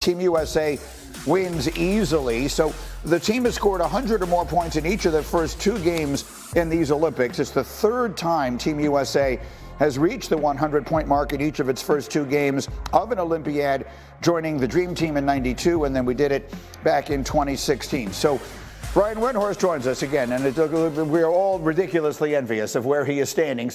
Team USA wins easily. So the team has scored 100 or more points in each of the first two games in these Olympics. It's the third time Team USA has reached the 100-point mark in each of its first two games of an Olympiad, joining the Dream Team in '92, and then we did it back in 2016. So Brian Windhorst joins us again, and we are all ridiculously envious of where he is standing.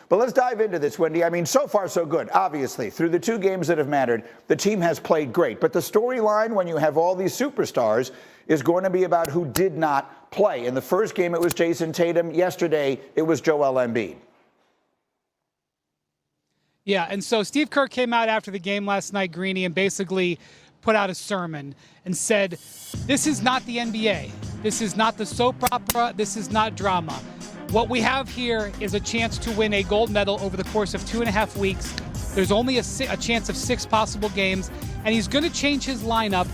But let's dive into this, Wendy. I mean, so far so good. Obviously, through the two games that have mattered, the team has played great. But the storyline, when you have all these superstars, is going to be about who did not play. In the first game, it was Jason Tatum. Yesterday, it was Joel Embiid. Yeah, and so Steve Kerr came out after the game last night, Greeny, and basically put out a sermon and said, this is not the NBA. This is not the soap opera. This is not drama. What we have here is a chance to win a gold medal over the course of 2.5 weeks. There's only a chance of 6 possible games, and he's going to change his lineup,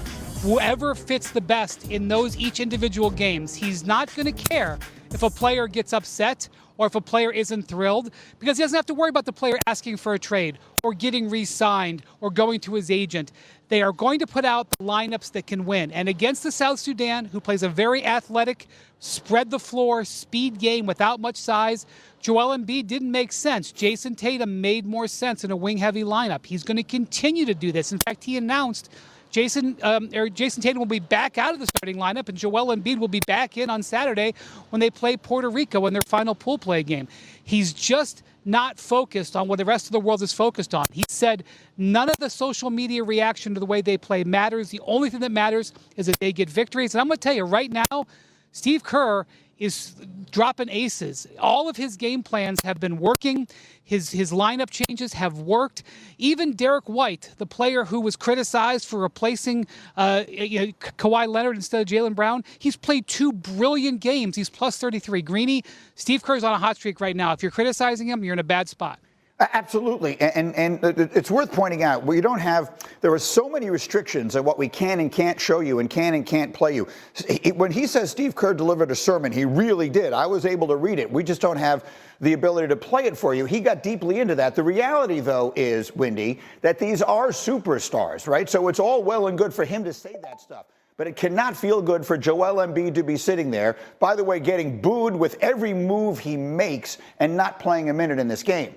whoever fits the best in those each individual games. He's not going to care if a player gets upset or if a player isn't thrilled, because he doesn't have to worry about the player asking for a trade or getting re-signed or going to his agent. They are going to put out the lineups that can win. And against the South Sudan, who plays a very athletic, spread the floor, speed game without much size, Joel Embiid didn't make sense. Jason Tatum made more sense in a wing-heavy lineup. He's going to continue to do this. In fact, he announced Jason Tatum will be back out of the starting lineup, and Joel Embiid will be back in on Saturday when they play Puerto Rico in their final pool play game. He's just not focused on what the rest of the world is focused on. He said none of the social media reaction to the way they play matters. The only thing that matters is that they get victories. And I'm going to tell you right now, Steve Kerr is dropping aces. All of his game plans have been working. His lineup changes have worked. Even Derek White, the player who was criticized for replacing Kawhi Leonard instead of Jaylen Brown, he's played 2 brilliant games. He's plus 33. Greeny, Steve Kerr's on a hot streak right now. If you're criticizing him, you're in a bad spot. Absolutely. And it's worth pointing out, there are so many restrictions on what we can and can't show you and can and can't play you. When he says Steve Kerr delivered a sermon, he really did. I was able to read it. We just don't have the ability to play it for you. He got deeply into that. The reality, though, is, Wendy, that these are superstars, right? So it's all well and good for him to say that stuff. But it cannot feel good for Joel Embiid to be sitting there, by the way, getting booed with every move he makes and not playing a minute in this game.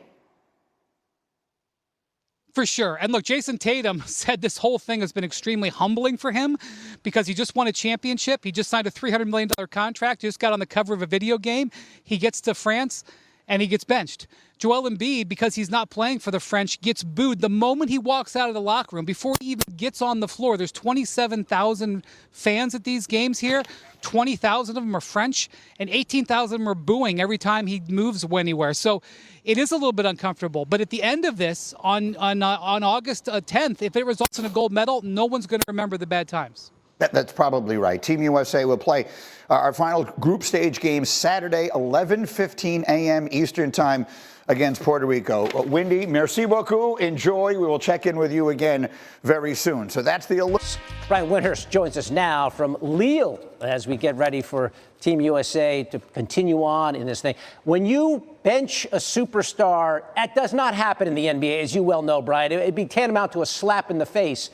For sure. And look, Jason Tatum said this whole thing has been extremely humbling for him because he just won a championship. He just signed a $300 million contract, just got on the cover of a video game. He gets to France and he gets benched. Joel Embiid, because he's not playing for the French, gets booed the moment he walks out of the locker room. Before he even gets on the floor, there's 27,000 fans at these games here. 20,000 of them are French, and 18,000 of them are booing every time he moves anywhere. So it is a little bit uncomfortable. But at the end of this, on August 10th, if it results in a gold medal, no one's going to remember the bad times. That's probably right. Team USA will play our final group stage game Saturday, 11:15 a.m. Eastern Time against Puerto Rico. Wendy, merci beaucoup. Enjoy. We will check in with you again very soon. So that's the Olympics. Brian Windhorst joins us now from Lille as we get ready for Team USA to continue on in this thing. When you bench a superstar, that does not happen in the NBA, as you well know, Brian. It'd be tantamount to a slap in the face.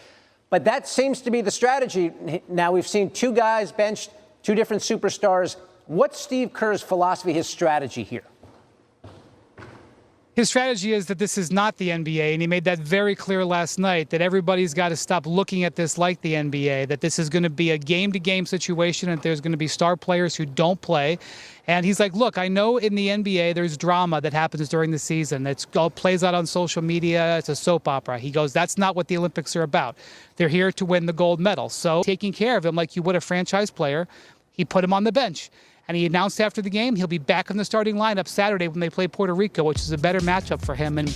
But that seems to be the strategy. Now we've seen 2 guys benched, 2 different superstars. What's Steve Kerr's philosophy, his strategy here? His strategy is that this is not the NBA, and he made that very clear last night, that everybody's got to stop looking at this like the NBA, that this is going to be a game-to-game situation, and there's going to be star players who don't play. And he's like, look, I know in the NBA there's drama that happens during the season. It all plays out on social media. It's a soap opera. He goes, that's not what the Olympics are about. They're here to win the gold medal. So taking care of him like you would a franchise player, he put him on the bench. And he announced after the game he'll be back in the starting lineup Saturday when they play Puerto Rico, which is a better matchup for him. And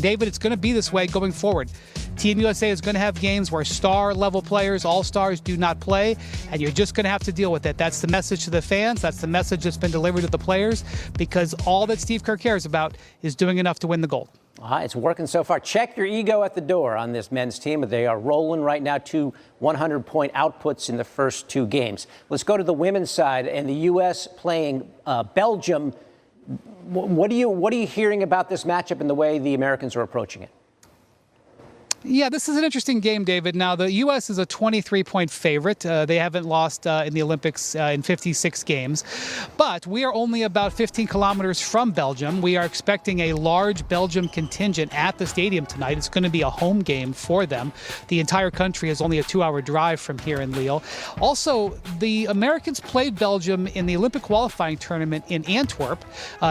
David, it's going to be this way going forward. Team USA is going to have games where star-level players, all-stars, do not play, and you're just going to have to deal with it. That's the message to the fans. That's the message that's been delivered to the players, because all that Steve Kerr cares about is doing enough to win the gold. It's working so far. Check your ego at the door on this men's team. They are rolling right now, 2 100-point outputs in the first 2 games. Let's go to the women's side, and the U.S. playing Belgium. What are you hearing about this matchup and the way the Americans are approaching it? Yeah, this is an interesting game, David. Now, the U.S. is a 23-point favorite. They haven't lost in the Olympics in 56 games. But we are only about 15 kilometers from Belgium. We are expecting a large Belgium contingent at the stadium tonight. It's going to be a home game for them. The entire country is only a 2-hour drive from here in Lille. Also, the Americans played Belgium in the Olympic qualifying tournament in Antwerp,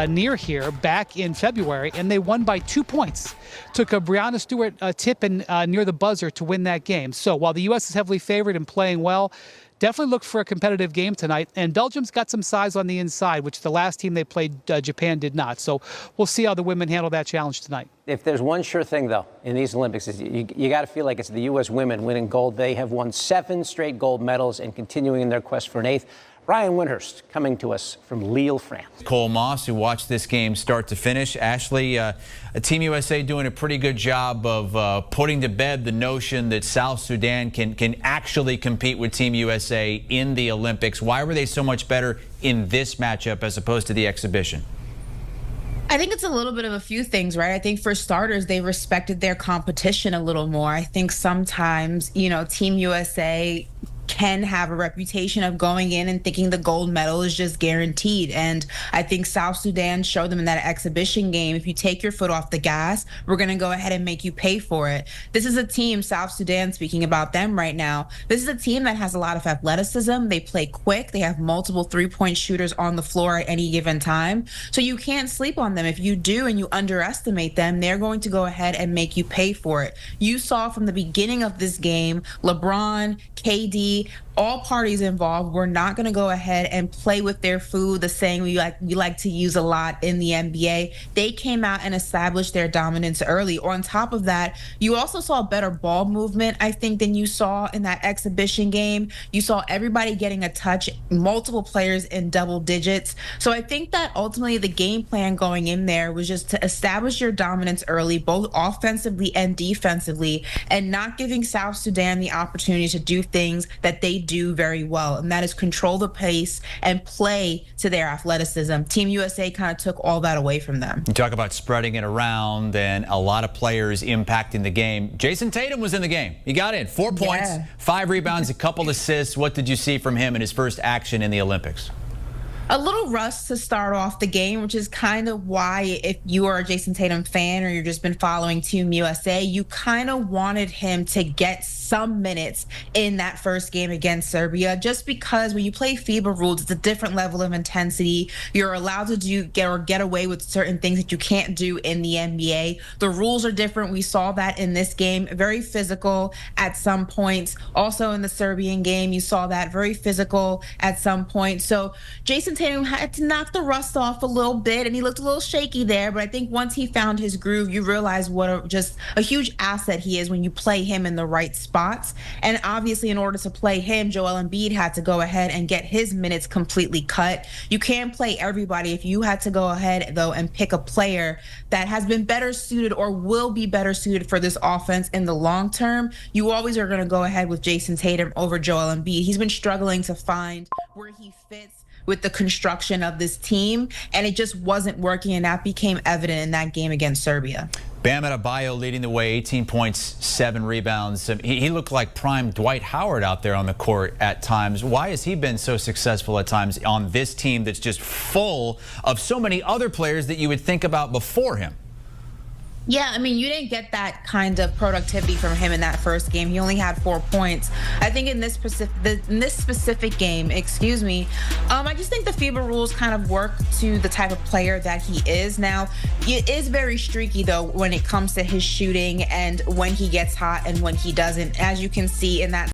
near here, back in February, and they won by 2 points. Took a Brianna Stewart tip in near the buzzer to win that game. So while the U.S. is heavily favored and playing well, definitely look for a competitive game tonight. And Belgium's got some size on the inside, which the last team they played, Japan, did not. So we'll see how the women handle that challenge tonight. If there's one sure thing, though, in these Olympics, is you got to feel like it's the U.S. women winning gold. They have won 7 straight gold medals and continuing in their quest for an 8th. Ryan Windhurst coming to us from Lille, France. Cole Moss, who watched this game start to finish. Ashley, Team USA doing a pretty good job of putting to bed the notion that South Sudan can actually compete with Team USA in the Olympics. Why were they so much better in this matchup as opposed to the exhibition? I think it's a little bit of a few things, right? I think for starters, they respected their competition a little more. I think sometimes, Team USA can have a reputation of going in and thinking the gold medal is just guaranteed. And I think South Sudan showed them in that exhibition game, if you take your foot off the gas, we're going to go ahead and make you pay for it. This is a team, South Sudan, speaking about them right now, this is a team that has a lot of athleticism. They play quick. They have multiple three-point shooters on the floor at any given time. So you can't sleep on them. If you do and you underestimate them, they're going to go ahead and make you pay for it. You saw from the beginning of this game, LeBron, KD, all parties involved were not going to go ahead and play with their food, the saying we like to use a lot in the NBA. They came out and established their dominance early. On top of that, you also saw better ball movement, I think, than you saw in that exhibition game. You saw everybody getting a touch, multiple players in double digits. So I think that ultimately the game plan going in there was just to establish your dominance early, both offensively and defensively, and not giving South Sudan the opportunity to do things that they do very well, and that is control the pace and play to their athleticism. Team USA kind of took all that away from them. You talk about spreading it around and a lot of players impacting the game. Jason Tatum was in the game. He got in 4 points, 5 rebounds, a couple assists. What did you see from him in his first action in the Olympics? A little rust to start off the game, which is kind of why, if you are a Jason Tatum fan or you've just been following Team USA, you kind of wanted him to get some minutes in that first game against Serbia, just because when you play FIBA rules, it's a different level of intensity. You're allowed to get away with certain things that you can't do in the NBA. The rules are different. We saw that in this game, very physical at some points. Also in the Serbian game, you saw that very physical at some point. So Jason Tatum had to knock the rust off a little bit, and he looked a little shaky there. But I think once he found his groove, you realize what just a huge asset he is when you play him in the right spots. And obviously, in order to play him, Joel Embiid had to go ahead and get his minutes completely cut. You can't play everybody. If you had to go ahead, though, and pick a player that has been better suited or will be better suited for this offense in the long term, you always are going to go ahead with Jason Tatum over Joel Embiid. He's been struggling to find where he fits with the construction of this team, and it just wasn't working, and that became evident in that game against Serbia. Bam Adebayo leading the way, 18 points, 7 rebounds. He looked like prime Dwight Howard out there on the court at times. Why has he been so successful at times on this team that's just full of so many other players that you would think about before him? Yeah, I mean, you didn't get that kind of productivity from him in that first game. He only had 4 points. I think in this specific game, I just think the FIBA rules kind of work to the type of player that he is. Now, it is very streaky, though, when it comes to his shooting and when he gets hot and when he doesn't. As you can see in that